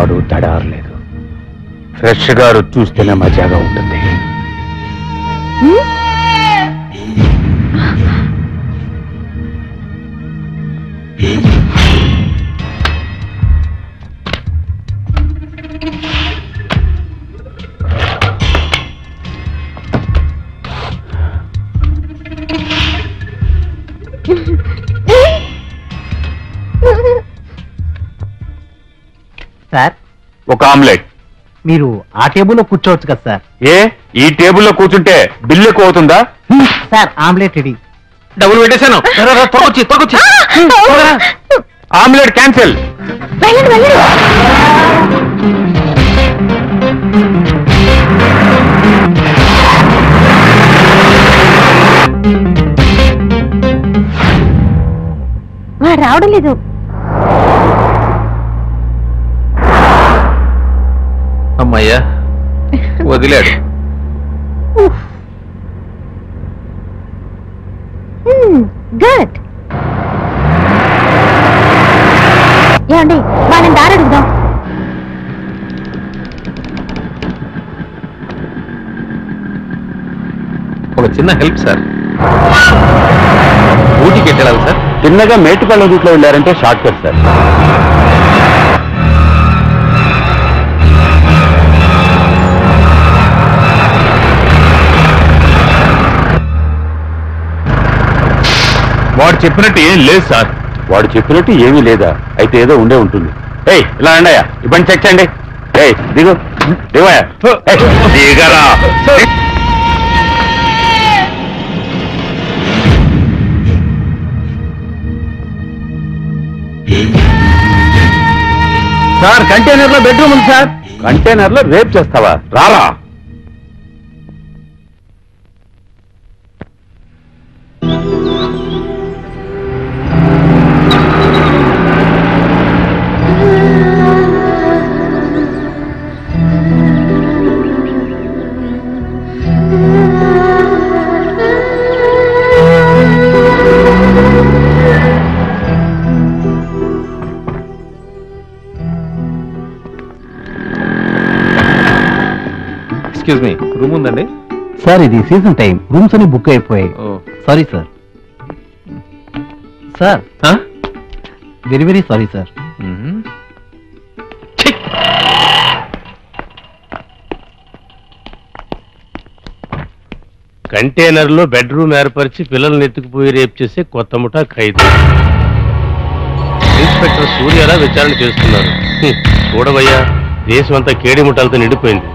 పాడు తడారలేదు. ఫ్రెష్ గా చూస్తేనే మజాగా ఉంటుంది. సార్, ఒక ఆమ్లెట్. మీరు ఆ టేబుల్లో కూర్చోవచ్చు కదా సార్. ఏ ఈ టేబుల్లో కూర్చుంటే బిల్లు ఎక్కువ అవుతుందా? Sir, omelette ready. డబ్బులు పెట్టేశాను. Omelette cancel. రావడం లేదు. అమ్మయ్యా, వదిలాడు. గుడ్. ఏమండి, వాళ్ళని దారి అడుగుదాం. ఒక చిన్న హెల్ప్ సార్. ఊటీకి వెళ్ళాలి సార్. చిన్నగా మేటుపల్ల రూట్లో వెళ్ళారంటే షార్ట్ కట్ సార్. వాడు చెప్పినట్టు ఏం లేదు సార్. వాడు చెప్పినట్టు ఏమీ లేదా? అయితే ఏదో ఉండే ఉంటుంది. ఏయ్, ఇలా అండయ్యా, ఇబ్బంది చెక్ చేయండి. ఏయ్, దిగు దిగయా, దిగరా. సార్, కంటైనర్ లో బెడ్రూమ్ ఉంది సార్. కంటైనర్ లో రేప్ చేస్తావా? రారా. ఎక్స్క్యూజ్ మీ, రూమ్ ఉందండి? సార్, ఇది సీజన్ టైం, రూమ్స్ అన్ని బుక్ అయిపోయాయి. Sorry sir. Sir, very very sorry sir. Container లో బెడ్రూమ్ ఏర్పరిచి పిల్లల్ని ఎత్తుకుపోయి రేపు చేసే కొత్త ముఠా ఖైదు. ఇన్స్పెక్టర్ సూర్యారా విచారణ చేస్తున్నారు. చూడవయ్యా, దేశం అంతా కేడి ముఠాలతో నిండిపోయింది.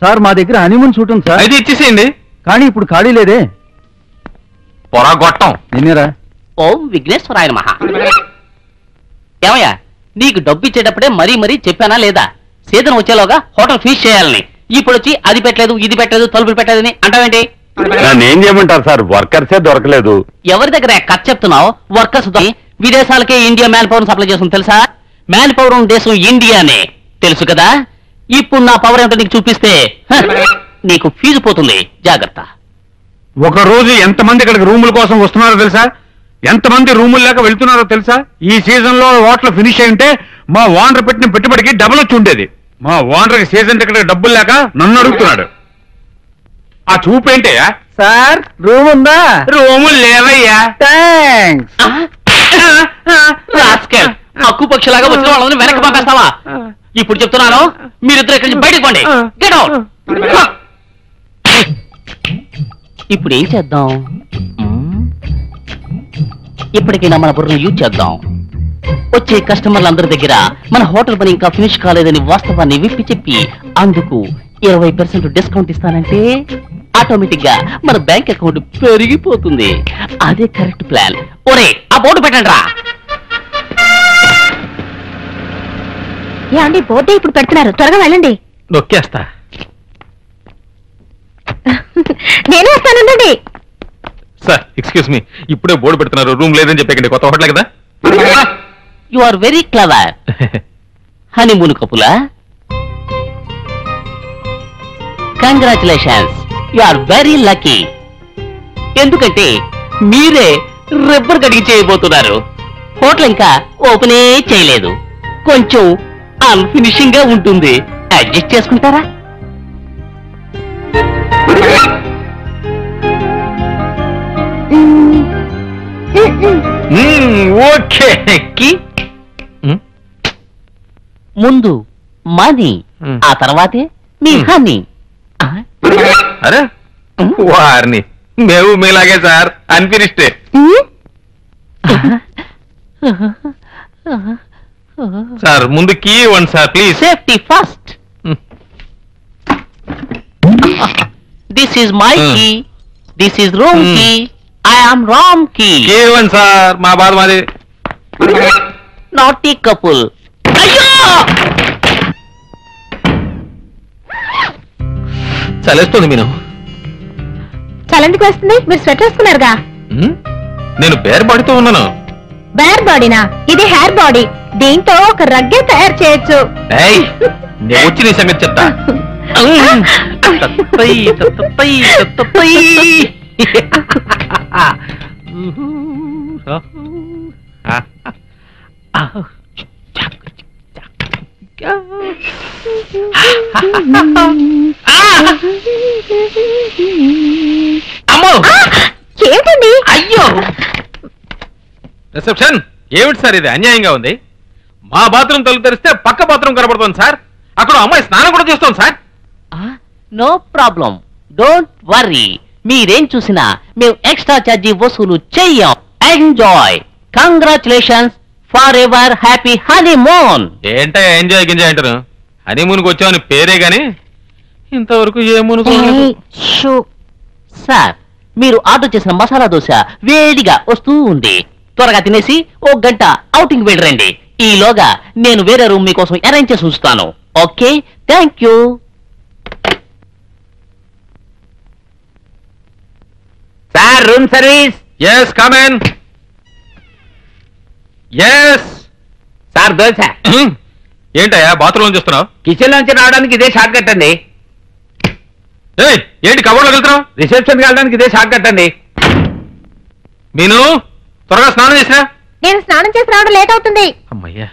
సార్, మా దగ్గర హనీమూన్ షూట్ ఉంది సార్. అయితే ఇచ్చేసేయండి. కానీ ఇప్పుడు ఖాళీ లేదే. పొరగొట్టం నిన్నేరా? ఓం విఘ్నేశ్వరాయ నమః. ఏమయ్యా, నీకు డబ్బు ఇచ్చేటప్పుడే మరీ మరీ చెప్పానా లేదా? సీజన్ వచ్చేలోగా హోటల్ ఫీజ్ చేయాలని. ఇప్పుడు వచ్చి అది పెట్టలేదు, ఇది పెట్టలేదు, తలుపులు పెట్టలేదని అంటావేంటి? నన్ను ఏం చేయమంటారు సార్? వర్కర్సే దొరకలేదు. ఎవరి దగ్గర ఖర్చు చెప్తున్నావు? వర్కర్స్ విదేశాలకే ఇండియా మ్యాన్ పవర్ సప్లై చేస్తుంది తెలుసా? మ్యాన్ పవర్ ఉన్న దేశం ఇండియానే, తెలుసు కదా? ఇప్పుడు నా పవర్ ఏంటో నీకు చూపిస్తే నీకు ఫీజు పోతుంది, జాగ్రత్త. ఒక రోజు ఎంతమంది ఇక్కడికి రూముల కోసం వస్తున్నారో తెలుసా? ఎంతమంది రూములు లేక వెళ్తున్నారో తెలుసా? ఈ సీజన్ లో హోటల్ ఫినిష్ అయి ఉంటే మా ఓనర్ పెట్టిన పెట్టుబడికి డబుల్ వచ్చి ఉండేది. మా ఓనర్ సీజన్ టికెట్ డబ్బులు లేక నన్ను అడుగుతున్నాడు. ఆ చూపేంటయ్యా? సార్, రూమ్ ఉందా? రూములు లేవయ్యా. థ్యాంక్స్. హక్కు పక్షలాగా వచ్చిన వాళ్ళని వెనక్కి పంపేస్తావా? ఇప్పుడు చెప్తున్నాను, మీరిద్దరు ఇక్కడి నుంచి బయటకు పోండి. Get out. ఇప్పుడు ఏం చేద్దాం? ఇప్పటికైనా మన బుర్రను యూజ్ చేద్దాం. వచ్చే కస్టమర్లందరి దగ్గర మన హోటల్ పని ఇంకా ఫినిష్ కాలేదని వాస్తవాన్ని విప్పి చెప్పి అందుకు 20% డిస్కౌంట్ ఇస్తానంటే ఆటోమేటిక్ గా మన బ్యాంక్ అకౌంట్ పెరిగిపోతుంది. అదే కరెక్ట్ ప్లాన్. ఒరే, ఆ బోర్డు పెట్టండి రా. ఏమండి, బోర్డే ఇప్పుడు పెడుతున్నారు, త్వరగా వెళ్ళండి. నొక్కేస్తా. నేనే వస్తానండి. సార్, ఎక్స్క్యూజ్ మీ, ఇప్పుడే బోర్డు పెడుతున్నారు, రూమ్ లేదని చెప్పకండి. కొత్త హోటల్ కదా. You are very clever. Honeymoon కపులా? Congratulations, you are very lucky. ఎందుకంటే మీరే రబ్బర్ కడిగి చేయబోతున్నారు. హోటల్ ఇంకా ఓపెనే చేయలేదు. కొంచెం అన్ఫినిషింగ్ గా ఉంటుంది. అడ్జస్ట్ చేసుకుంటారా? ఓకే. ముందు మనీ, ఆ తర్వాతే మీ హనీ. అరే వారిని మేము మీలాగే సార్, అన్ఫినిష్డ్. సార్ ముందు కీ ఇవ్వండి sir please. Safety first. This is my key, this is room key, I am Ram key. Key ఇవ్వండి సార్, మా బాధ మాది. Naughty couple. అయ్యో చలేస్తుంది మీను. చలందుకు వస్తుంది. మీరు స్వెటర్ వేసుకున్నారుగా. నేను బేర్ బాడీతో ఉన్నాను. బేర్ బాడీనా? ఇది హెయిర్ బాడీ. దీంతో ఒక రగ్గే తయారు చేయొచ్చు. నేను వచ్చి నీ సంగతి చెప్తా. అమ్మో ఏమిటండి? అయ్యో రిసెప్షన్ ఏమిటి సార్ ఇది? అన్యాయంగా ఉంది. మా బాత్రూమ్ తలుపు తెరిస్తే పక్క బాత్రూమ్ కనబడుతుంది సార్. అక్కడ అమ్మాయి స్నానం కూడా చేస్తాం sir. No problem, don't worry. మీరేం చూసినా మేము ఎక్స్ట్రా ఛార్జీ వసూలు చెయ్యం. Enjoy. Congratulations forever happy honeymoon. ఏంటో ఎంజాయ్ గింజాయ్ అంటారు. హనీమూన్కి వచ్చామని పేరే గాని ఇంతవరకు ఏ మునుగు. సార్, మీరు ఆర్డర్ చేసిన మసాలా దోశ వేడిగా వస్తూ ఉంది. త్వరగా తినేసి ఓ గంట అవుటింగ్ వెళ్ళరండి. ఈలోగా నేను వేరే రూమ్ మీకోసం అరేంజ్ చేసి ఉంచుతాను. Okay, thank you. Sir, room service. Yes come in. Yes sir, dosa. ఏంటయ్యా బాత్రూమ్ చూస్తున్నావు? కిచెన్ నుంచి రావడానికి ఇదే షార్ట్ కట్ అండి. ఏంటి కబోర్డ్లోకి వెళ్తున్నావు? రిసెప్షన్ వెళ్ళడానికి ఇదే షార్ట్ కట్ అండి. మీను త్వరగా స్నానం చేసినా. నేను స్నానం చేసి రావడం లేట్ అవుతుంది. అమ్మయ్యా.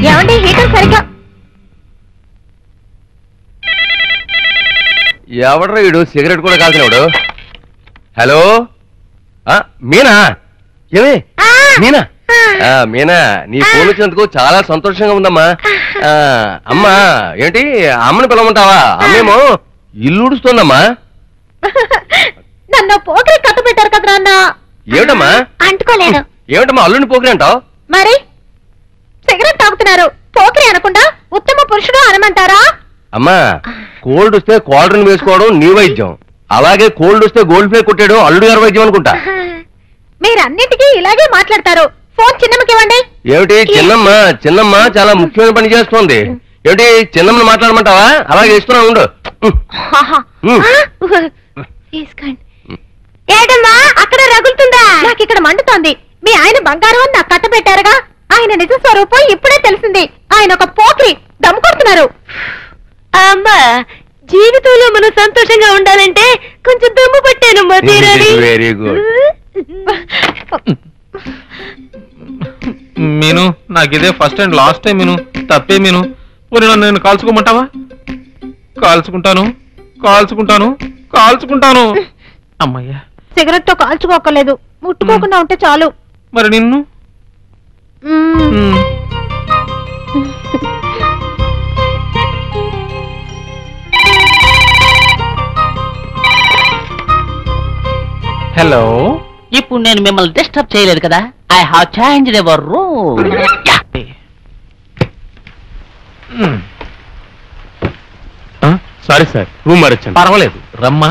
ఏమండి, హీటర్ సరిగ్గా. ఎవడ్రా వీడు సిగరెట్ కూడా కాల్చినవాడు? హలో, మీనా? ఏమే మీనా? మీనా, నీ ఫోన్ వచ్చినందుకు చాలా సంతోషంగా ఉందమ్మా. అమ్మా ఏంటి అమ్మని పిలవమంటావా? అమ్మేమో ఇల్లు ఉడుస్తుందమ్మా. నన్ను పోకరి కట్ట పెట్టారు కదా నాన్న. ఏమిటమ్మా? అంటుకోలేదు. ఏమిటమ్మా అల్లుని పోకిరి అంటావు? మరి సిగరెట్ తాగుతున్నారు, పోకరి అనకుండా ఉత్తమ పురుషుడు అనమంటారా? అమ్మా, కోల్డ్ వస్తే కోల్డ్ని వేసుకోవడం నీ వైద్యం, అలాగే కోల్డ్ వస్తే గోల్డ్ ప్లే కొట్టాడు అల్లుడు గారి వైద్యం అనుకుంటా. మీరన్నిటికీ ఇలాగే మాట్లాడతారు. ఫోన్ చిన్నమ్మకి ఇవ్వండి. ఏమిటి చిన్నమ్మ? చిన్నమ్మ చాలా ముఖ్యమైన పని చేస్తోంది. ఏమిటి చిన్నమ్మని మాట్లాడమంటావా? అలాగే ఇస్తున్నా ఉండు. తీసుకోండి. ఏడమ్మా అక్కడ రగులుతుందా? నాకు ఇక్కడ మండుతోంది. మీ ఆయన బంగారం అని నాకు కట్ట పెట్టారుగా. ఆయన నిజ స్వరూపం ఇప్పుడే తెలిసింది. ఆయన ఒక పోకిరి, దమ్ము కొడుతున్నారు. అమ్మా, జీవితంలో మనం సంతోషంగా ఉండాలంటే కొంచెం దమ్ము పట్టానమ్మా. Very good. మీను, నాకు ఇదే ఫస్ట్ అండ్ లాస్ట్ టైం. మీను తప్పే. మీను మరి నన్ను నేను కాల్చుకోమంటావా? కాల్చుకుంటాను, కాల్చుకుంటాను, కాల్చుకుంటాను. అమ్మయ్యా, సిగరెట్ తో కాల్చుకోకలేదు, ముట్టుకోకుండా ఉంటే చాలు. మరి నిన్ను? హలో, ఇప్పుడు నేను మిమ్మల్ని డిస్టర్బ్ చేయలేదు కదా. I have changed your room. Sorry sir, room మారొచ్చాను. పర్వాలేదు, రమ్మా.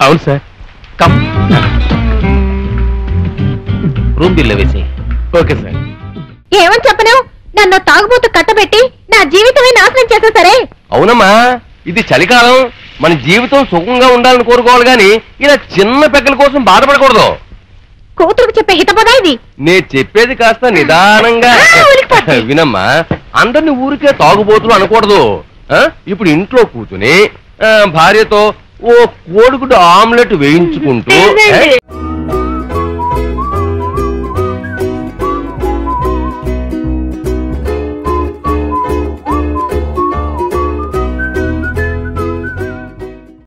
అవును సార్, కమ్. రూమ్ బిల్ వేసి. Okay sir. ఏమని చెప్పను? నన్ను తాగుబోతు కట్టబెట్టి నా జీవితమే నాశనం చేసా సరే. అవునమ్మా, ఇది చలికాలం, మన జీవితం సుఖంగా ఉండాలని కోరుకోవాలి గాని ఇలా చిన్న పెక్కల కోసం బాధపడకూడదు. కూతురుకు చెప్పే హితపదా ఇది. నేను చెప్పేది కాస్త నిదానంగా వినమ్మా. అందరిని ఊరికే తాగుబోతులు అనకూడదు. ఇప్పుడు ఇంట్లో కూర్చుని భార్యతో ఓ కోడిగుడ్డు ఆమ్లెట్ వేయించుకుంటూ